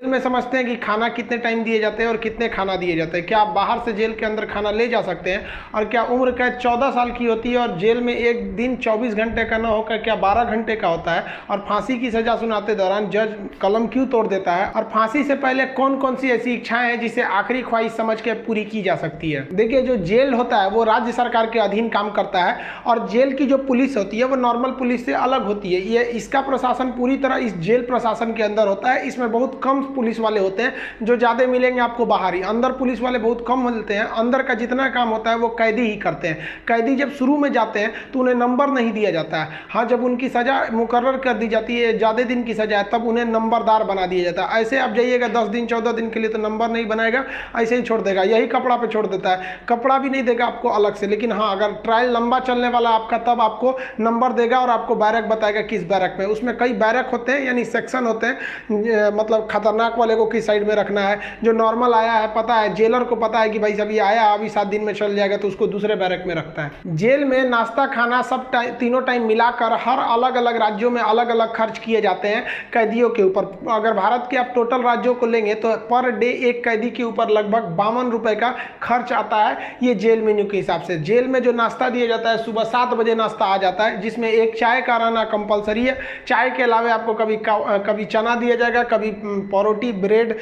में समझते हैं कि खाना कितने टाइम दिए जाते हैं और कितने खाना दिए जाते हैं। क्या आप बाहर से जेल के अंदर खाना ले जा सकते हैं? और क्या उम्र कैद 14 साल की होती है और जेल में एक दिन 24 घंटे का न होकर क्या 12 घंटे का होता है? और फांसी की सजा सुनाते दौरान जज कलम क्यों तोड़ देता है? और फांसी से पहले कौन कौन सी ऐसी इच्छाएं हैं जिसे आखिरी ख्वाहिश समझ के पूरी की जा सकती है? देखिए, जो जेल होता है वो राज्य सरकार के अधीन काम करता है और जेल की जो पुलिस होती है वो नॉर्मल पुलिस से अलग होती है। ये इसका प्रशासन पूरी तरह इस जेल प्रशासन के अंदर होता है। इसमें बहुत कम पुलिस वाले होते हैं, जो ज़्यादा मिलेंगे आपको बाहर ही। अंदर पुलिस वाले बहुत कम मिलते हैं। अंदर का जितना काम होता है वो कैदी ही करते हैं। कैदी जब शुरू में जाते हैं तो उन्हें नंबर नहीं दिया जाता है। हाँ, जब उनकी सज़ा मुकर्रर कर दी जाती है, ज़्यादा दिन की सज़ा है, तब उन्हें नंबरदार बना दिया जाता है। ऐसे आप जाइएगा 10 दिन 14 दिन के लिए तो नंबर नहीं बनाएगा, ऐसे ही छोड़ देगा। यही कपड़ा पे छोड़ देता है, कपड़ा भी नहीं देगा आपको अलग से। लेकिन हाँ, अगर ट्रायल लंबा चलने वाला आपका, तब आपको नंबर देगा और आपको बैरक बताएगा किस बैरक में। उसमें कई बैरक होते हैं, यानी सेक्शन होते हैं। मतलब खतरनाक वाले को किस साइड में रखना है, जो नॉर्मल आया है पता है, जेलर को पता है कि भाई अभी आया, अभी 7 दिन में चल जाएगा, तो उसको दूसरे बैरक में रखता है। जेल में नाश्ता खाना सब तीनों टाइम मिलाकर हर अलग अलग राज्यों में अलग अलग खर्च किए जाते हैं कैदियों के ऊपर। अगर भारत के आप टोटल राज्यों को लेंगे तो पर डे एक कैदी के ऊपर लगभग 52 रुपए का खर्च आता है, ये जेल मेन्यू के हिसाब से। जेल में जो नाश्ता दिया जाता है, सुबह 7 बजे नाश्ता आ जाता है, जिसमें एक चाय का रहना कंपलसरी है। चाय के अलावा आपको कभी चना दिया जाएगा, कभी परोटी, ब्रेड,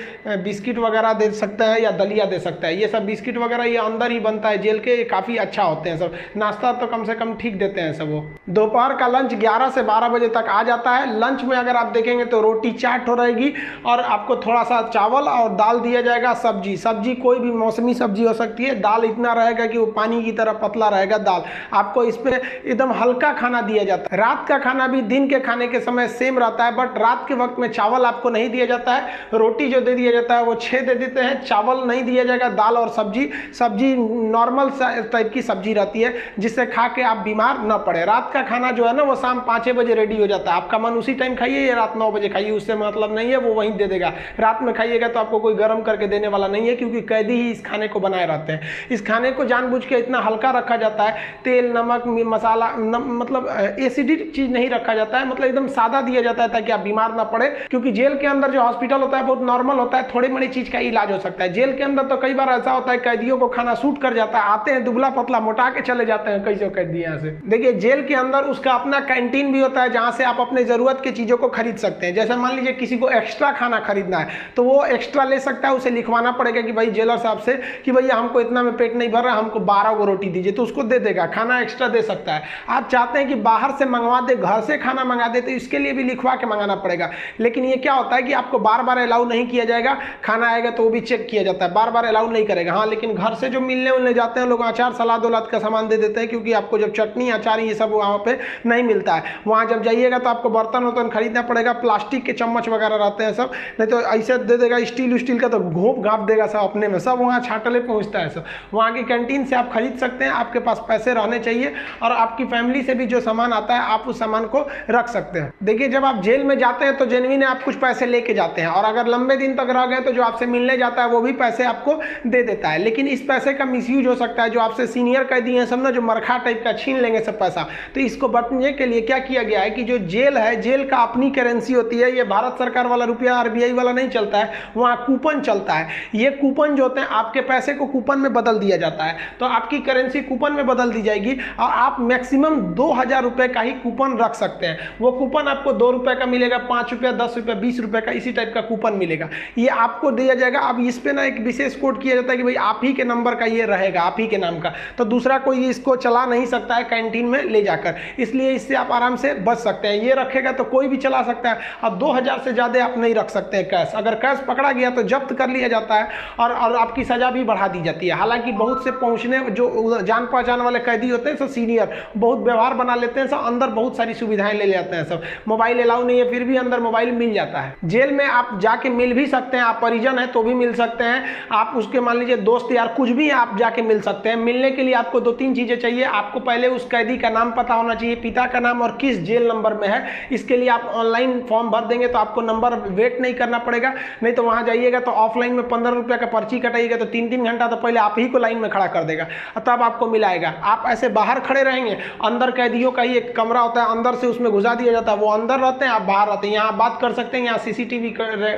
बिस्किट वगैरह दे सकता है या दलिया दे सकता है। ये सब बिस्किट वगैरह ये अंदर ही बनता है जेल के, काफ़ी अच्छा होते हैं सब। नाश्ता तो कम से कम ठीक देते हैं सब वो। दोपहर का लंच 11 से 12 बजे तक आ जाता है। लंच में अगर आप देखेंगे तो रोटी चाट हो रहेगी और आपको थोड़ा सा चावल और दाल दिया जाएगा। सब्जी कोई भी मौसमी सब्जी हो सकती है। दाल इतना रहेगा कि वो पानी की तरह पतला रहेगा दाल। आपको इस पे एकदम हल्का खाना दिया जाता है। रात का खाना भी दिन के खाने के समय सेम रहता है, बट रात के वक्त में चावल आपको नहीं दिया जाता है। रोटी जो दे दिया जाता है वो 6 दे देते हैं, चावल नहीं दिया जाएगा। दाल और सब्जी नॉर्मल टाइप की सब्जी रहती है, जिससे खा के आप बीमार न पड़े। रात का खाना जो है ना वो शाम 5 बजे रेडी हो जाता है। आपका मन उसी टाइम खाइए या रात 9 बजे खाइए, उससे मतलब नहीं है, वो वहीं दे देगा। रात में खाइएगा तो आपको कोई गर्म करके देने वाला नहीं है, क्योंकि कैदी ही इस खाने को बनाए रहते हैं। इस खाने को जानबूझ के इतना हल्का रखा जाता है, तेल नमक मसाला मतलब एसिडिक चीज नहीं रखा जाता है, मतलब एकदम सादा दिया जाता है ताकि आप बीमार ना पड़े। क्योंकि जेल के अंदर जो हॉस्पिटल होता है बहुत नॉर्मल होता है, थोड़ी बड़ी चीज का इलाज हो सकता है। जेल के अंदर तो कई बार ऐसा होता है कैदियों को खाना सूट कर जाता है, आते हैं दुबला पतला मोटा के चले जाते हैं कैसे कैदी यहाँ से। देखिए, जेल के अंदर उसका अपना कैंटीन भी होता है, जहाँ से आप अपने जरूरत की चीजों को खरीद सकते हैं। जैसे मान लीजिए किसी को एक्स्ट्रा खाना खरीदना है तो वो एक्स्ट्रा ले सकता है, उसे लिखवाना पड़ेगा कि भाई जेलर साहब से कि भैया हमको इतना में पेट नहीं भर रहा, हमको 12 गो रोटी दीजिए, तो उसको दे देगा, खाना एक्स्ट्रा दे सकता है। आप चाहते हैं कि बाहर से मंगवा दे, घर से खाना मंगा दे, तो इसके लिए भी लिखवा के मंगाना पड़ेगा। लेकिन ये क्या होता है कि आपको बार बार अलाउ नहीं किया जाएगा। खाना आएगा तो वो भी चेक किया जाता है, बार बार अलाउ नहीं करेगा। हाँ, लेकिन घर से जो मिलने उलने जाते हैं लोग, अचार सलाद उलाद का सामान दे देते हैं, क्योंकि आपको जब चटनी अचार ये सब वहाँ पे नहीं मिलता है। वहाँ जब जाइएगा तो आपको बर्तन वर्तन खरीदना पड़ेगा, प्लास्टिक के चम्मच वगैरह रहते हैं सब, नहीं तो ऐसे दे देगा स्टील का, तो घोंप घाप देगा सब अपने में, सब वहाँ छाटले पहुँचता है सब। वहाँ की कैंटीन से आप खरीद सकते हैं, आपके पास पैसे रहने चाहिए, और आपकी फैमिली से भी जो सामान आता है आप उस सामान को रख सकते हैं। देखिए, जब आप जेल में जाते हैं तो जेन्युइन आप कुछ पैसे लेके जाते हैं, और अगर लंबे दिन तक रह गए तो जो आपसे मिलने जाता है वो भी पैसे आपको दे देता है। लेकिन इस पैसे का मिसयूज हो सकता है, जो आपसे सीनियर कैदी हैं सब ना, जो मरखा टाइप का छीन लेंगे सब पैसा। तो इसको बचने के लिए क्या किया गया है कि जो जेल है, जेल का अपनी करेंसी होती है। ये भारत सरकार वाला रुपया RBI वाला नहीं चलता है, वहाँ कूपन चलता है। ये कूपन जो होते हैं, आपके पैसे को कूपन में बदल दिया जाता है, तो आपकी करेंसी कूपन में बदल दी जाएगी, और आप मैक्सिमम 2000 रुपए का ही कूपन रख सकते हैं। वो कूपन आपको 2 रुपए का मिलेगा, 5 रुपये, 10 रुपये, 20 रुपये का, इसी टाइप का कूपन मिलेगा। ये आपको दिया जाएगा। अब इस पे ना एक विशेष कोड किया जाता है कि भाई आप ही के नंबर का ये रहेगा, आप ही के नाम का, तो दूसरा कोई इसको चला नहीं सकता है कैंटीन में ले जाकर। इसलिए इससे आप आराम से बच सकते हैं। ये रखेगा तो कोई भी चला सकता है। अब 2000 से ज़्यादा आप नहीं रख सकते हैं कैश। अगर कैश पकड़ा गया तो जब्त कर लिया जाता है, और आपकी सज़ा भी बढ़ा दी जाती है। हालांकि बहुत से पहुँचने जो जान पहचान वाले कैदी होते हैं सब सीनियर, बहुत व्यवहार बना लेते हैं सब, अंदर बहुत सारी सुविधाएं ले जाते हैं सब। मोबाइल अलाउ नहीं है, फिर भी अंदर मोबाइल मिल जाता है। जेल में आप जाके मिल भी सकते हैं, आप परिजन हैं तो भी मिल सकते हैं, आप उसके मान लीजिए दोस्त यार कुछ भी आप जाके मिल सकते हैं। मिलने के लिए आपको 2-3 चीज़ें चाहिए। आपको पहले उस कैदी का नाम पता होना चाहिए, पिता का नाम और किस जेल नंबर में है। इसके लिए आप ऑनलाइन फॉर्म भर देंगे तो आपको नंबर वेट नहीं करना पड़ेगा। नहीं तो वहाँ जाइएगा तो ऑफलाइन में 15 रुपये का पर्ची कटाइएगा तो 3-3 घंटा तो पहले आप ही को लाइन में खड़ा कर देगा, तब आपको मिलाएगा। आप ऐसे बाहर खड़े रहेंगे, अंदर कैदियों का ही एक कमरा होता है, अंदर से उसमें घुसा दिया जाता है, वो अंदर रहते हैं, आप बाहर रहते हैं। यहाँ बात कर सकते हैं, यहाँ CCTV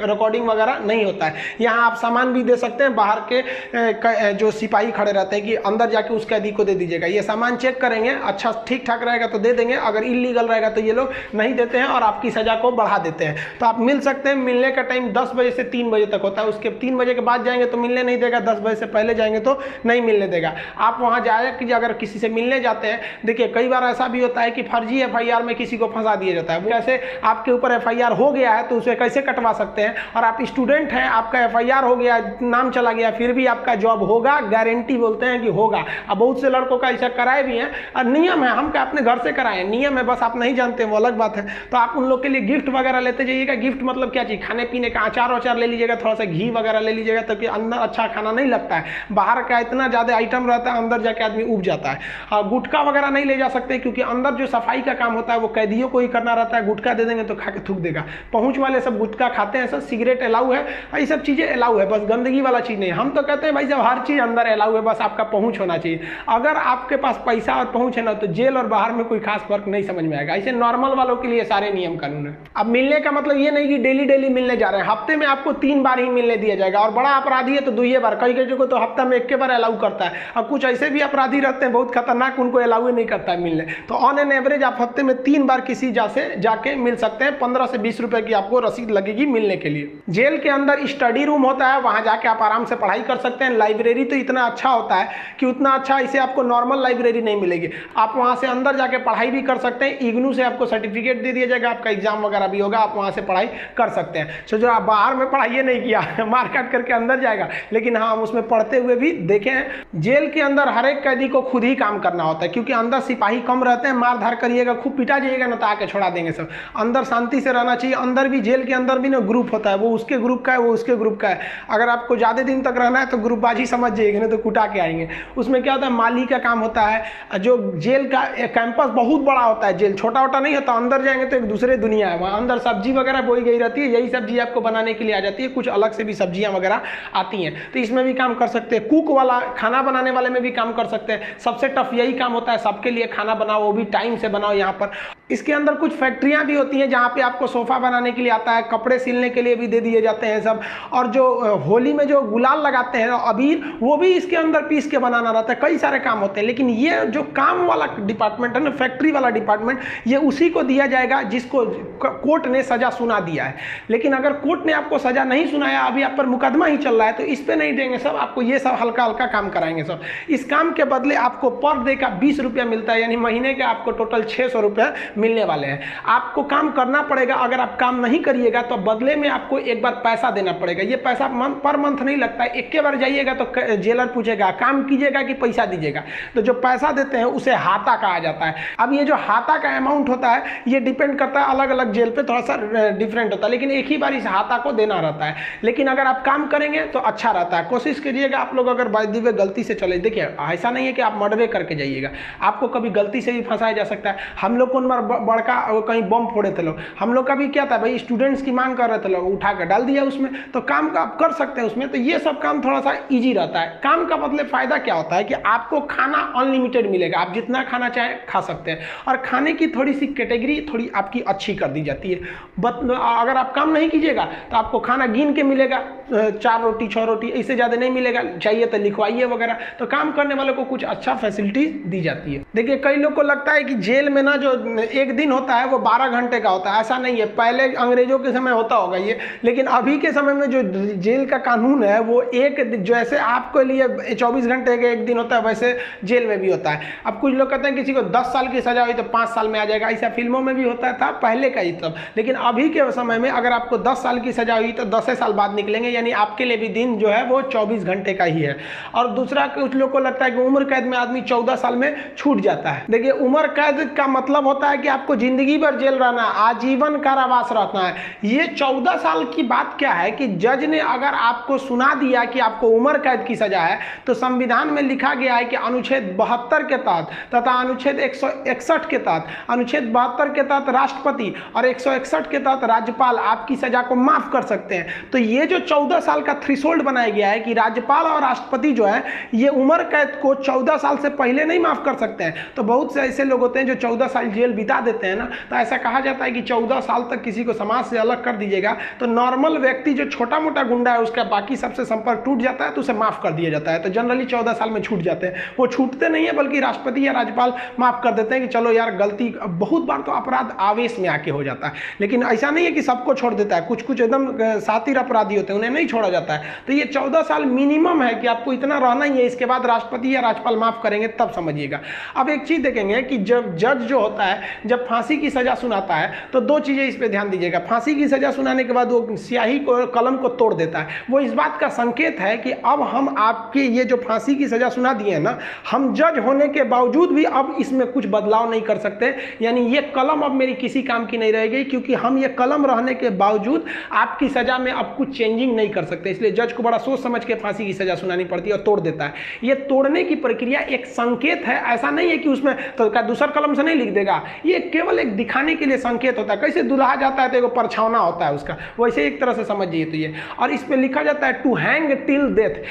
रिकॉर्डिंग वगैरह नहीं होता है। यहाँ आप सामान भी दे सकते हैं, बाहर के जो सिपाही खड़े रहते हैं कि अंदर जाके उस कैदी को दे दीजिएगा, ये सामान चेक करेंगे, अच्छा ठीक ठाक रहेगा तो दे देंगे, अगर इलीगल रहेगा तो ये लोग नहीं देते हैं और आपकी सजा को बढ़ा देते हैं। तो आप मिल सकते हैं, मिलने का टाइम 10 बजे से 3 बजे तक होता है, उसके 3 बजे के बाद जाएंगे तो मिलने नहीं देगा, 10 बजे से पहले जाएंगे तो नहीं मिलने देगा। आप वहाँ जाए कि अगर किसी से मिलने जाते हैं, देखिए कई बार ऐसा भी होता है कि फर्जी FIR में किसी को फंसा दिया जाता है। वो कैसे आपके ऊपर FIR हो गया है तो उसे कैसे कटवा सकते हैं, और आप स्टूडेंट हैं, आपका FIR हो गया, नाम चला गया, फिर भी आपका जॉब होगा, गारंटी बोलते हैं कि होगा। अब बहुत से लड़कों का ऐसा कराए भी हैं, और नियम है, हम क्या अपने घर से कराएं, नियम है, बस आप नहीं जानते वो अलग बात है। तो आप उन लोग के लिए गिफ्ट वगैरह लेते जाइएगा। गिफ्ट मतलब क्या चीज़, खाने पीने का अचार वचार ले लीजिएगा, थोड़ा सा घी वगैरह ले लीजिएगा, ताकि अंदर अच्छा खाना नहीं लगता है, बाहर का इतना ज़्यादा आइटम रहता है, अंदर जाके आदमी उब जाता है। और गुटखा वगैरह नहीं ले जा सकते, क्योंकि अंदर जो सफाई का काम होता है वो कैदियों को ही करना रहता है। गुटखा दे देंगे तो खा के थूक देगा। पहुँच वाले सब गुटखा खाते हैं, सब सिगरेट अलाउ है, ये सब चीज़ें अलाउ है, बस गंदगी वाला चीज़ नहीं। हम तो कहते हैं भाई जब हर चीज़ अंदर अलाउ है, बस आपका पहुँच होना चाहिए। अगर आपके पास पैसा और पहुँच है ना, तो जेल और बाहर में कोई खास फर्क नहीं समझ में आएगा। ऐसे नॉर्मल वालों के लिए सारे नियम कानून है। अब मिलने का मतलब ये नहीं कि डेली डेली मिलने जा रहे हैं, हफ्ते में आपको 3 बार ही मिलने दिया जाएगा, और बड़ा अपराधी है तो 2 बार, कई को तो हफ्ता में 1 बार अलाउ करता है। और कुछ ऐसे भी अपराधी रहते हैं बहुत खतरनाक, उनको अलाउ ही नहीं करता है मिलने। तो ऑन एन एवरेज आप हफ्ते में 3 बार किसी जाके मिल सकते हैं। 15 से 20 रुपए की आपको रसीद लगेगी मिलने के लिए। जेल के अंदर स्टडी रूम होता है, वहां जाके आप आराम से पढ़ाई कर सकते हैं। लाइब्रेरी तो इतना अच्छा होता है कि उतना अच्छा इसे आपको नॉर्मल लाइब्रेरी नहीं मिलेगी। आप वहां से अंदर जाके पढ़ाई भी कर सकते हैं। इग्नू से आपको सर्टिफिकेट दे दिया जाएगा, आपका एग्जाम वगैरह भी होगा, आप वहां से पढ़ाई कर सकते हैं। सो जो आप बाहर में पढ़ाई नहीं किया मार काट करके अंदर जाएगा, लेकिन हाँ हम उसमें पढ़ते हुए भी देखे हैं। जेल के अंदर हर एक कैदी को खुद ही काम करना होता है, क्योंकि अंदर सिपाही कम रहते हैं। मार धार करिएगा, खूब पिटा जाइएगा ना तो आके छोड़ा देंगे सब। अंदर शांति से रहना चाहिए। अंदर भी, जेल के अंदर भी ना ग्रुप होता है, वो उसके ग्रुप का है, वो उसके ग्रुप का है। अगर आपको ज़्यादा दिन तक रहना है तो ग्रुपबाजी समझ जाइएगा, नहीं तो कुटा के आएंगे। उसमें क्या होता है, माली का काम होता है। जो जेल का कैंपस बहुत बड़ा होता है, जेल छोटा छोटा नहीं होता। अंदर जाएंगे तो एक दूसरे दुनिया है, वहाँ अंदर सब्जी वगैरह बोई गई रहती है, यही सब्जी आपको बनाने के लिए आ जाती है। कुछ अलग से भी सब्जियां वगैरह आती हैं, तो इसमें भी काम कर सकते हैं। कुक वाला, खाना बनाने वाले में भी काम कर सकते हैं। सबसे टफ यही काम होता है, सबके लिए खाना बनाओ, वो भी टाइम से बनाओ। यहाँ पर इसके अंदर कुछ फैक्ट्रियां भी होती हैं जहाँ पे आपको सोफा बनाने के लिए आता है, कपड़े सिलने के लिए भी दे दिए जाते हैं सब। और जो होली में जो गुलाल लगाते हैं अबीर, वो भी इसके अंदर पीस के बनाना रहता है। कई सारे काम होते हैं, लेकिन ये जो काम वाला डिपार्टमेंट है ना, फैक्ट्री वाला डिपार्टमेंट, ये उसी को दिया जाएगा जिसको कोर्ट ने सजा सुना दिया है। लेकिन अगर कोर्ट ने आपको सजा नहीं सुनाया, अभी आप पर मुकदमा ही चल रहा है, तो इस पे नहीं देंगे सब, आपको ये सब हल्का हल्का काम कराएंगे सब। इस काम के बदले आपको पर डे का 20 रुपया मिलता है, यानी महीने के आपको टोटल 600 रुपया मिलने वाले हैं। आपको काम करना पड़ेगा, अगर आप काम नहीं करिएगा तो बदले में आपको एक बार पैसा देना पड़ेगा। ये पैसा पर मंथ नहीं लगता है, एक बार जाइएगा तो जेलर पूछेगा काम कीजिएगा कि पैसा दीजिएगा, तो जो पैसा देते हैं उसे हाता कहा जाता है। अब ये जो हाता का अमाउंट होता है, ये डिपेंड करता है, अलग अलग जेल पे थोड़ा सा डिफरेंट होता है, लेकिन एक ही बार इस हाता को देना रहता है। लेकिन अगर आप काम करेंगे तो अच्छा रहता है। कोशिश करिएगा आप लोग, अगर बाय द वे गलती से चले, देखिए ऐसा नहीं है कि आप मर्डर करके जाइएगा, आपको कभी गलती से भी फंसाया जा सकता है। हम लोग को बड़का कहीं बम फोड़े थे लोग, हम लोग का भी क्या था भाई, स्टूडेंट्स की मांग कर रहे थे लोग, उठा कर डाल दिया उसमें, तो काम का आप कर सकते हैं उसमें। तो ये सब काम थोड़ा सा ईजी रहता है। काम का मतलब फायदा क्या होता है कि आपको खाना अनलिमिटेड मिलेगा, आप जितना खाना चाहें खा सकते हैं, और खाने की थोड़ी सी कैटेगरी थोड़ी आपकी अच्छी कर दी जाती है। अगर आप काम नहीं कीजिएगा तो आपको खाना गिन के मिलेगा, 4 रोटी 6 रोटी, इससे ज़्यादा नहीं मिलेगा, चाहिए तो लिखवाइए वगैरह। तो काम करने वालों को कुछ अच्छा फैसिलिटी दी जाती है। देखिए कई लोग को लगता है कि जेल में ना जो एक दिन होता है वो 12 घंटे का होता है, ऐसा नहीं है। पहले अंग्रेजों के समय होता होगा ये, लेकिन अभी के समय में जो जेल का कानून है वो एक, जैसे आपके लिए 24 घंटे का एक दिन होता है, वैसे जेल में भी होता है। अब कुछ लोग कहते हैं किसी को 10 साल की सजा हुई तो 5 साल में आ जाएगा, ऐसा फिल्मों में भी होता था पहले का ही तब। लेकिन अभी के समय में अगर आपको 10 साल की सजा हुई तो 10 साल बाद निकलेंगे, यानी आपके लिए भी दिन जो है वो 24 घंटे का ही है। और दूसरा, कुछ लोग को लगता है कि उम्र कैद में आदमी 14 साल में छूट जाता है। देखिए उम्र कैद का मतलब होता है कि आपको जिंदगी भर जेल रहना, आजीवन कारावास रहना है। ये 14 साल की बात क्या है कि जज ने अगर आपको सुना दिया कि आपको उम्र कैद की सजा है, तो संविधान में लिखा गया है कि अनुच्छेद 72 के तहत तथा अनुच्छेद 161 के तहत, अनुच्छेद 72 के तहत राष्ट्रपति और 161 के तहत राज्यपाल आपकी सजा को माफ कर सकते हैं। तो ये जो 14 साल का थ्रेशोल्ड बनाया गया है कि राज्यपाल और राष्ट्रपति जो है ये उम्र कैद को 14 साल से पहले नहीं माफ कर सकते हैं। तो बहुत से ऐसे लोग होते हैं जो 14 साल जेल बिता मिटा देते हैं ना, तो ऐसा कहा जाता है कि 14 साल तक किसी को समाज से अलग कर दीजिएगा तो नॉर्मल व्यक्ति जो छोटा मोटा गुंडा है उसका बाकी सबसे संपर्क टूट जाता है तो उसे माफ कर दिया जाता है। तो जनरली 14 साल में छूट जाते हैं। वो छूटते नहीं है बल्कि राष्ट्रपति या राज्यपाल माफ कर देते हैं कि चलो यार गलती, बहुत बार तो अपराध आवेश में आके हो जाता है, लेकिन ऐसा नहीं है कि सबको छोड़ देता है। कुछ कुछ एकदम सातिर अपराधी होते हैं, उन्हें नहीं छोड़ा जाता है। तो ये 14 साल मिनिमम है कि आपको इतना रहना ही है, इसके बाद राष्ट्रपति या राज्यपाल माफ करेंगे तब समझिएगा। अब एक चीज देखेंगे कि जब जज जो होता है जब फांसी की सजा सुनाता है तो दो चीजें इस पे ध्यान दीजिएगा। फांसी की सजा सुनाने के बाद वो स्याही को, कलम को तोड़ देता है। वो इस बात का संकेत है कि अब हम आपके ये जो फांसी की सजा सुना दिए हैं ना, हम जज होने के बावजूद भी अब इसमें कुछ बदलाव नहीं कर सकते, यानी ये कलम अब मेरी किसी काम की नहीं रहेगी, क्योंकि हम ये कलम रहने के बावजूद आपकी सजा में अब कुछ चेंजिंग नहीं कर सकते। इसलिए जज को बड़ा सोच समझ के फांसी की सजा सुनानी पड़ती है और तोड़ देता है। ये तोड़ने की प्रक्रिया एक संकेत है, ऐसा नहीं है कि उसमें तो दूसर कलम से नहीं लिख देगा, ये केवल एक दिखाने के लिए संकेत होता है। कैसे दुल्हा जाता है तो एक परछावना होता है उसका, वैसे एक तरह से समझिए तो ये। और इस पे लिखा जाता है टू हैंग टिल डेथ,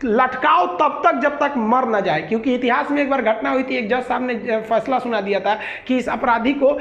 लटकाओ तब तक जब तक मर न जाए। क्योंकि इतिहास में एक बार घटना हुई थी, एक जज साहब ने फैसला सुना दिया था कि इस अपराधी को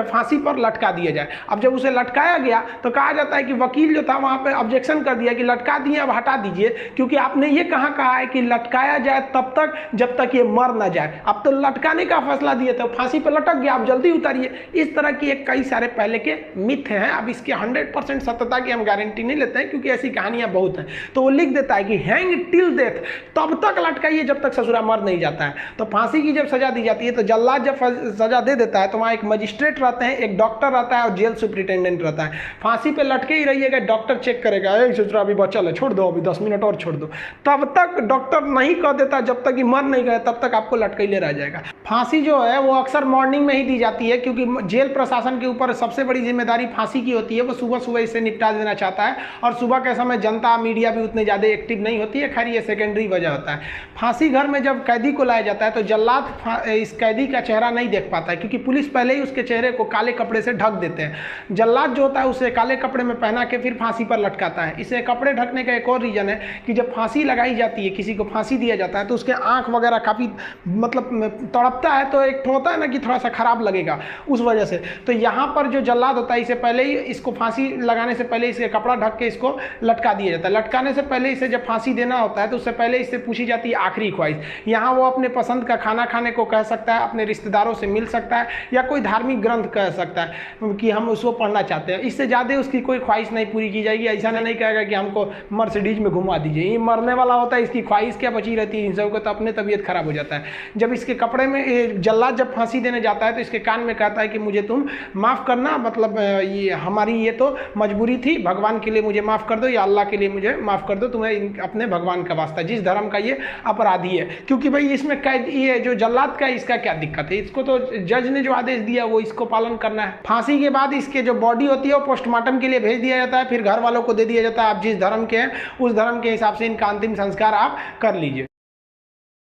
फांसी पर लटका दिया जाए। अब जब उसे लटकाया गया तो कहा जाता है कि वकील जो था वहां पे ऑब्जेक्शन कर दिया कि लटका दिए अब हटा दीजिए, क्योंकि आपने ये कहा है कि लटकाया जाए तब तक जब तक ये मर न जाए। अब तो लटकाने का फैसला दिए थे, फांसी पर लटक गया, अब जल्दी उतारिए। इस तरह की एक कई सारे पहले के मिथ हैं। अब इसके 100% सत्यता की हम गारंटी नहीं लेते हैं, क्योंकि ऐसी कहानियां बहुत हैं। तो वो लिख देता है कि हैंग टिल डेथ, तब तक लटकाइए जब तक ससुरा मर नहीं जाता है। तो फांसी की जब सजा दी जाती है तो जल्लाद जब सजा दे देता है तो वहां एक मजिस्ट्रेट रहते हैं, एक डॉक्टर रहता है और जेल सुप्रिटेंडेंट रहता है। फांसी पे लटके ही रहिएगा, डॉक्टर चेक करेगा, ससुरा अभी बचल है, छोड़ दो, अभी 10 मिनट और छोड़ दो। तब तक डॉक्टर नहीं कह देता, जब तक कि मर नहीं गए तब तक आपको लटकैले रह जाएगा। फांसी जो है वो अक्सर मॉर्निंग में ही दी जाती है, क्योंकि जेल प्रशासन के ऊपर सबसे बड़ी जिम्मेदारी फांसी की होती है। वो सुबह सुबह इसे निपटा देना चाहता है, और सुबह के समय जनता मीडिया भी उतने ज़्यादा एक्टिव नहीं होती है। खैर ये सेकेंडरी वजह होता है। फांसी घर में जब कैदी को लाया जाता है तो जल्लाद इस कैदी का चेहरा नहीं देख पाता है, क्योंकि पुलिस पहले ही उसके चेहरे को काले कपड़े से ढक देते हैं। जल्लाद जो होता है उसे काले कपड़े में पहना के फिर फांसी पर लटकाता है। इसे कपड़े ढकने का एक और रीजन है कि जब फांसी लगाई जाती है, किसी को फांसी दिया जाता है, तो उसके आंख वगैरह काफ़ी मतलब तड़पता है, तो एक होता है ना कि थोड़ा सा खराब लगेगा उस वजह से। तो यहाँ पर जो जल्लाद होता है इसे पहले ही, इसको फांसी लगाने से पहले इसे कपड़ा ढक के इसको लटका दिया जाता है। लटकाने से पहले इसे जब फांसी देना होता है तो उससे पहले इससे पूछी जाती है आखिरी ख्वाहिश। यहाँ वो अपने पसंद का खाना खाने को कह सकता है, अपने रिश्तेदारों से मिल सकता है, या कोई धार्मिक ग्रंथ कह सकता है कि हम उसको पढ़ना चाहते हैं। इससे ज़्यादा उसकी कोई ख्वाहिश नहीं पूरी की जाएगी। ऐसा नहीं कहेगा कि हमको मर्सिडीज में घुमा दीजिए, ये मरने वाला होता है, इसकी ख्वाहिश क्या बची रहती है। इन सबको तो अपने तबीयत खराब हो जाता है। जब इसके कपड़े में जल्लाद जब फांसी देने जाता है तो इसके कान में कहता है कि मुझे तुम माफ़ करना, मतलब ये हमारी ये तो मजबूरी थी, भगवान के लिए मुझे माफ़ कर दो, या अल्लाह के लिए मुझे माफ़ कर दो, तुम्हें अपने भगवान का वास्ता, जिस धर्म का ये अपराधी है। क्योंकि भाई इसमें कैद, ये जो जल्लाद का, इसका क्या दिक्कत है, इसको तो जज ने जो आदेश दिया वो इसको पालन करना है। फांसी के बाद इसके जो बॉडी होती है वो पोस्टमार्टम के लिए भेज दिया जाता है, फिर घर वालों को दे दिया जाता है। आप जिस धर्म के हैं उस धर्म के हिसाब से इनका अंतिम संस्कार आप कर लीजिए।